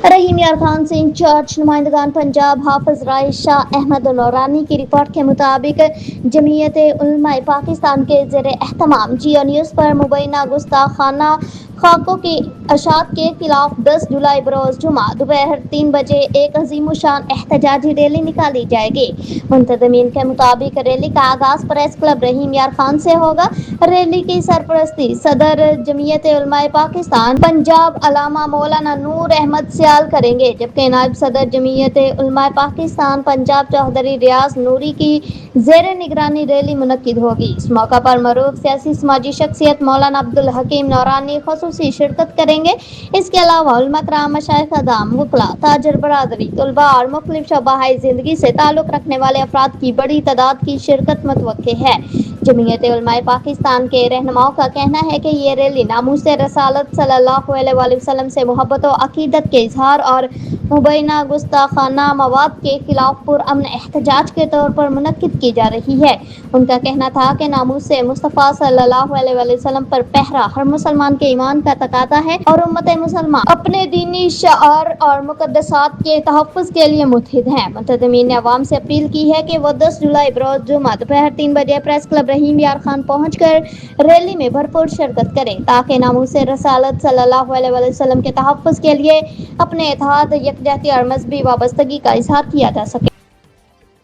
रहीम यार खान से इंचार्ज नुमाइंदगान पंजाब हाफिज राय शाह अहमद नौरानी की रिपोर्ट के मुताबिक जमीयत उलमाए पाकिस्तान के ज़ेर एहतमाम जियो न्यूज़ पर मुबैना गुस्ताखाना खाकों की अशात के खिलाफ 10 जुलाई बरोज़ जुमा दोपहर 3 बजे एक अजीम शान एहतजाजी रैली निकाली जाएगी। मुंतज़मीन के मुताबिक रैली का आगाज़ प्रेस क्लब रहीम यार खान से होगा। रैली की सरपरस्ती सदर जमीयत उलमाए पाकिस्तान पंजाब अलामा मौलाना नूर अहमद सियाल करेंगे, जबकि नायब सदर जमीयत उलमाए पाकिस्तान पंजाब चौधरी रियाज नूरी की ज़ेर निगरानी रैली मुनक्किद होगी। इस मौका पर मरूफ सियासी समाजी शख्सियत मौलाना अब्दुल हकीम नौरानी खसूसी शिरकत करेंगे। इसके अलावा उलमा कराम, मशाइख अज़ाम, वकला, ताजर बरादरी, तलबा और मुख्तलिफ शोबाए ज़िंदगी से ताल्लुक़ रखने वाले अफराद की बड़ी तादाद की शिरकत मुतवक्के है। जमीयत उलमाए पाकिस्तान के रहनुमाओं का कहना है कि ये रैली नामूस रसालत सल्लल्लाहु अलैहि वसल्लम से मोहब्बत और अकीदत के इजहार और मुबैना गुस्ताखाना मवाद के खिलाफ पुरअमन एहतजाज के तौर पर मुनक्किद की जा रही है। उनका कहना था कि नामूस मुस्तफ़ा सल्लल्लाहु अलैहि वसल्लम पर पहरा हर मुसलमान के ईमान का तकादा है और उम्मत मुसलमान अपने दीनी शआर और मुकद्दसात के तहफ़्फ़ुज़ के लिए मुत्तहिद हैं। मुंतज़मीन ने अवाम से अपील की है कि वो 10 जुलाई बरोज़ जुमा दोपहर 3 बजे प्रेस क्लब रहीम यार खान पहुंचकर रैली में भरपूर शिरकत करें, ताकि नामूस रसालत सल्लल्लाहु अलैहि वसल्लम के तहफ़्फ़ुज़ के लिए अपने इत्तेहाद, यकजहती और मज़हबी वाबस्तगी का इज़हार किया जा सके।